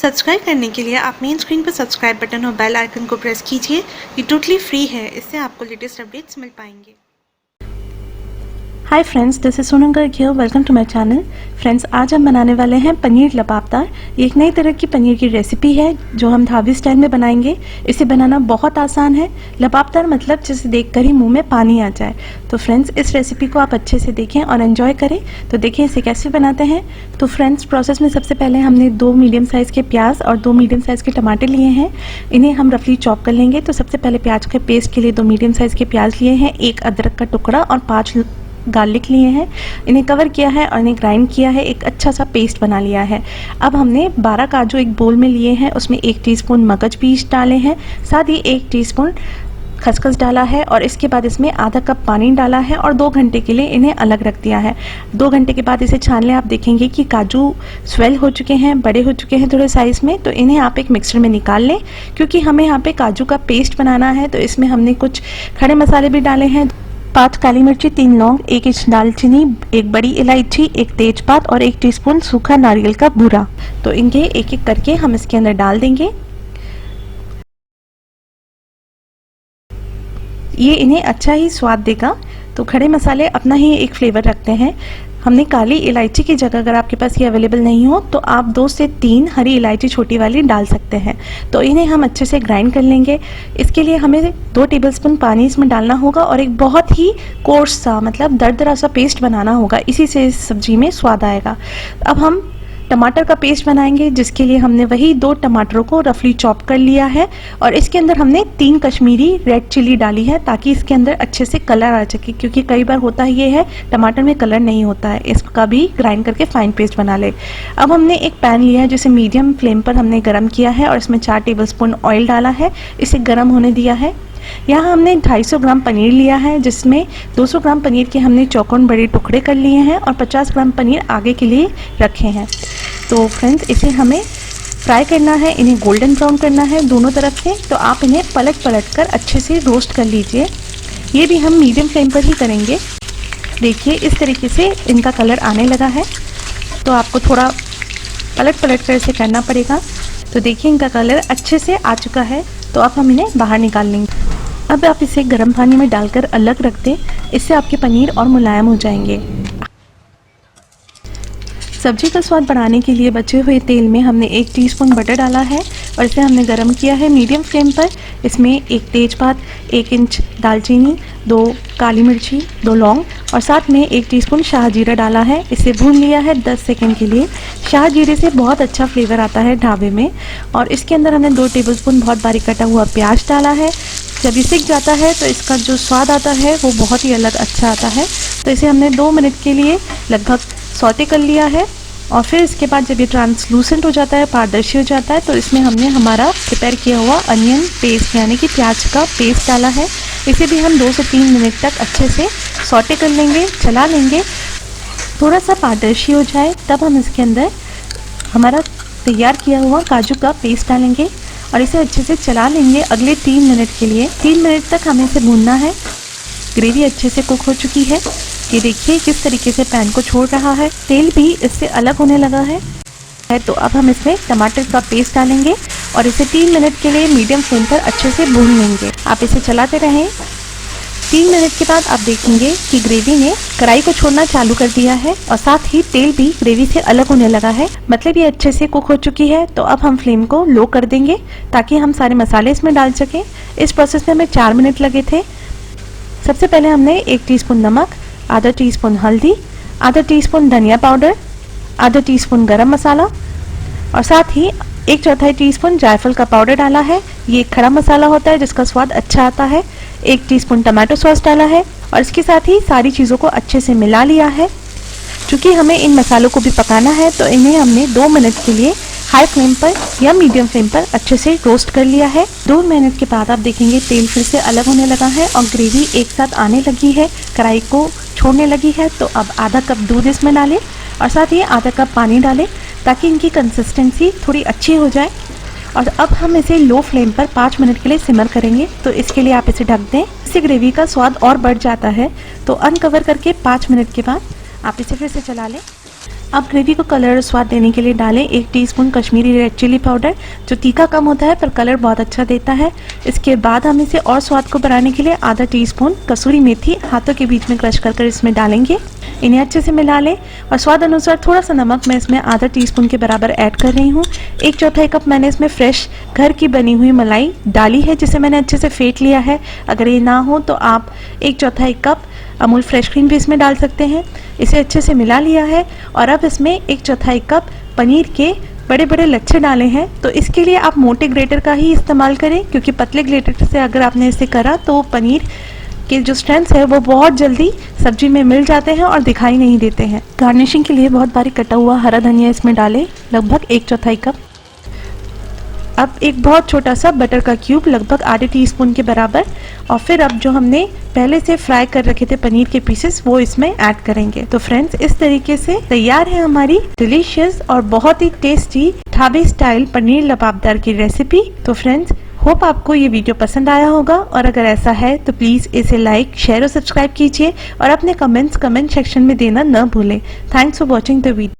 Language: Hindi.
सब्सक्राइब करने के लिए आप मेन स्क्रीन पर सब्सक्राइब बटन और बेल आइकन को प्रेस कीजिए। ये टोटली फ्री है, इससे आपको लेटेस्ट अपडेट्स मिल पाएंगे। Hi friends, this is Sonam Garg here. Welcome to my channel. Friends, आज हम बनाने वाले हैं पनीर लबाबदार। ये एक नई तरह की पनीर की रेसिपी है जो हम ढाबी स्टाइल में बनाएंगे। इसे बनाना बहुत आसान है। लबाबदार मतलब जिसे देखकर ही मुंह में पानी आ जाए। तो फ्रेंड्स, इस रेसिपी को आप अच्छे से देखें और एंजॉय करें। तो देखें इसे कैसे बनाते हैं। तो फ्रेंड्स, प्रोसेस में सबसे पहले हमने 2 मीडियम साइज़ के प्याज और 2 मीडियम साइज़ के टमाटर लिए हैं। इन्हें हम रफली चॉप कर लेंगे। तो सबसे पहले प्याज के पेस्ट के लिए 2 मीडियम साइज़ के प्याज लिए हैं, 1 अदरक का टुकड़ा और 5 गार्लिक लिए हैं। इन्हें कवर किया है और इन्हें ग्राइंड किया है, एक अच्छा सा पेस्ट बना लिया है। अब हमने 12 काजू एक बोल में लिए हैं, उसमें 1 टीस्पून मगज बीज डाले हैं, साथ ही 1 टीस्पून खसखस डाला है और इसके बाद इसमें आधा कप पानी डाला है और 2 घंटे के लिए इन्हें अलग रख दिया है। 2 घंटे के बाद इसे छान लें। आप देखेंगे कि काजू स्वेल हो चुके हैं, बड़े हो चुके हैं थोड़े साइज़ में। तो इन्हें आप एक मिक्सर में निकाल लें, क्योंकि हमें यहाँ पे काजू का पेस्ट बनाना है। तो इसमें हमने कुछ खड़े मसाले भी डाले हैं, 5 काली मिर्ची, 3 लौंग, 1 इंच दालचीनी, 1 बड़ी इलायची, 1 तेजपात और 1 टीस्पून सूखा नारियल का बूरा। तो इनके एक एक करके हम इसके अंदर डाल देंगे। ये इन्हें अच्छा ही स्वाद देगा। तो खड़े मसाले अपना ही एक फ्लेवर रखते हैं। हमने काली इलायची की जगह, अगर आपके पास ये अवेलेबल नहीं हो तो आप 2 से 3 हरी इलायची छोटी वाली डाल सकते हैं। तो इन्हें हम अच्छे से ग्राइंड कर लेंगे। इसके लिए हमें 2 टेबलस्पून पानी इसमें डालना होगा और एक बहुत ही कोर्स सा, मतलब दरदरा सा पेस्ट बनाना होगा। इसी से इस सब्जी में स्वाद आएगा। अब हम टमाटर का पेस्ट बनाएंगे, जिसके लिए हमने वही 2 टमाटरों को रफली चॉप कर लिया है और इसके अंदर हमने 3 कश्मीरी रेड चिली डाली है, ताकि इसके अंदर अच्छे से कलर आ सके। क्योंकि कई बार होता ये है टमाटर में कलर नहीं होता है, इसका भी ग्राइंड करके फाइन पेस्ट बना ले। अब हमने एक पैन लिया है जिसे मीडियम फ्लेम पर हमने गर्म किया है और इसमें 4 टेबलस्पून ऑयल डाला है, इसे गर्म होने दिया है। यहाँ हमने 250 ग्राम पनीर लिया है, जिसमें 200 ग्राम पनीर के हमने चौकोन बड़े टुकड़े कर लिए हैं और 50 ग्राम पनीर आगे के लिए रखे हैं। तो फ्रेंड्स, इसे हमें फ्राई करना है, इन्हें गोल्डन ब्राउन करना है दोनों तरफ से। तो आप इन्हें पलट कर अच्छे से रोस्ट कर लीजिए। ये भी हम मीडियम फ्लेम पर ही करेंगे। देखिए इस तरीके से इनका कलर आने लगा है, तो आपको थोड़ा पलट कर इसे करना पड़ेगा। तो देखिए इनका कलर अच्छे से आ चुका है। तो अब हम इन्हें बाहर निकाल लेंगे। अब आप इसे गर्म पानी में डालकर अलग रख दें, इससे आपके पनीर और मुलायम हो जाएंगे। सब्जी का स्वाद बढ़ाने के लिए बचे हुए तेल में हमने 1 टीस्पून बटर डाला है और इसे हमने गरम किया है मीडियम फ्लेम पर। इसमें 1 तेजपात, 1 इंच दालचीनी, 2 काली मिर्ची, 2 लौंग और साथ में 1 टीस्पून शाहजीरा डाला है। इसे भून लिया है 10 सेकंड के लिए। शाहजीरे से बहुत अच्छा फ्लेवर आता है ढाबे में। और इसके अंदर हमने 2 टेबलस्पून बहुत बारीक कटा हुआ प्याज डाला है। जब ये सिक जाता है तो इसका जो स्वाद आता है वो बहुत ही अलग अच्छा आता है। तो इसे हमने 2 मिनट के लिए लगभग सौटे कर लिया है और फिर इसके बाद जब ये ट्रांसलूसेंट हो जाता है, पारदर्शी हो जाता है, तो इसमें हमने हमारा प्रिपेयर किया हुआ अनियन पेस्ट यानी कि प्याज का पेस्ट डाला है। इसे भी हम 2 से 3 मिनट तक अच्छे से सौटे कर लेंगे, चला लेंगे। थोड़ा सा पारदर्शी हो जाए तब हम इसके अंदर हमारा तैयार किया हुआ काजू का पेस्ट डालेंगे और इसे अच्छे से चला लेंगे अगले 3 मिनट के लिए। 3 मिनट तक हमें इसे भूनना है। ग्रेवी अच्छे से कुक हो चुकी है। ये देखिए किस तरीके से पैन को छोड़ रहा है, तेल भी इससे अलग होने लगा है। तो अब हम इसमें टमाटर का पेस्ट डालेंगे और इसे 3 मिनट के लिए मीडियम फ्लेम पर अच्छे से भून लेंगे। आप इसे चलाते रहें। 3 मिनट के बाद आप देखेंगे कि ग्रेवी ने कढ़ाई को छोड़ना चालू कर दिया है और साथ ही तेल भी ग्रेवी से अलग होने लगा है, मतलब ये अच्छे से कुक हो चुकी है। तो अब हम फ्लेम को लो कर देंगे ताकि हम सारे मसाले इसमें डाल सकें। इस प्रोसेस में हमें 4 मिनट लगे थे। सबसे पहले हमने 1 टीस्पून नमक, आधा टीस्पून हल्दी, आधा टीस्पून धनिया पाउडर, आधा टीस्पून गरम मसाला और साथ ही 1/4 टीस्पून जायफल का पाउडर डाला है। ये एक खड़ा मसाला होता है जिसका स्वाद अच्छा आता है। 1 टीस्पून टमाटो सॉस डाला है और इसके साथ ही सारी चीज़ों को अच्छे से मिला लिया है। चूँकि हमें इन मसालों को भी पकाना है तो इन्हें हमने 2 मिनट के लिए हाई फ्लेम पर या मीडियम फ्लेम पर अच्छे से रोस्ट कर लिया है। 2 मिनट के बाद आप देखेंगे तेल फिर से अलग होने लगा है और ग्रेवी एक साथ आने लगी है, कढ़ाई को छोड़ने लगी है। तो अब आधा कप दूध इसमें डालें और साथ ही आधा कप पानी डालें ताकि इनकी कंसिस्टेंसी थोड़ी अच्छी हो जाए। और अब हम इसे लो फ्लेम पर 5 मिनट के लिए सिमर करेंगे। तो इसके लिए आप इसे ढक दें, इससे ग्रेवी का स्वाद और बढ़ जाता है। तो अनकवर करके 5 मिनट के बाद आप इसे फिर से चला लें। अब ग्रेवी को कलर और स्वाद देने के लिए डालें 1 teaspoon Kashmiri red chilli powder, जो तीखा कम होता है पर कलर बहुत अच्छा देता है। इसके बाद हम इसे और स्वाद को बढ़ाने के लिए आधा टीस्पून कसूरी मेथी हाथों के बीच में क्रश कर इसमें डालेंगे। इन्हें अच्छे से मिला लें और स्वाद अनुसार थोड़ा सा नमक मैं इसमें आधा टीस्पून के बराबर ऐड कर रही हूँ। 1/4 कप मैंने इसमें फ्रेश घर की बनी हुई मलाई डाली है, जिसे मैंने अच्छे से फेंट लिया है। अगर ये ना हो तो आप 1/4 कप अमूल फ्रेश क्रीम भी इसमें डाल सकते हैं। इसे अच्छे से मिला लिया है और अब इसमें 1/4 कप पनीर के बड़े बड़े लच्छे डाले हैं। तो इसके लिए आप मोटे ग्रेटर का ही इस्तेमाल करें, क्योंकि पतले ग्रेटर से अगर आपने इसे करा तो पनीर के जो स्ट्रेंथ्स है वो बहुत जल्दी सब्जी में मिल जाते हैं और दिखाई नहीं देते हैं। गार्निशिंग के लिए बहुत बारीक कटा हुआ हरा धनिया इसमें डालें, लगभग 1/4 कप। अब एक बहुत छोटा सा बटर का क्यूब, लगभग आधे टीस्पून के बराबर, और फिर अब जो हमने पहले से फ्राई कर रखे थे पनीर के पीसेस वो इसमें ऐड करेंगे। तो फ्रेंड्स, इस तरीके से तैयार है हमारी डिलीशियस और बहुत ही टेस्टी ढाबे स्टाइल पनीर लबाबदार की रेसिपी। तो फ्रेंड्स, होप आपको ये वीडियो पसंद आया होगा, और अगर ऐसा है तो प्लीज़ इसे लाइक, शेयर और सब्सक्राइब कीजिए और अपने कमेंट्स कमेंट सेक्शन में देना न भूलें। Thanks for watching the video.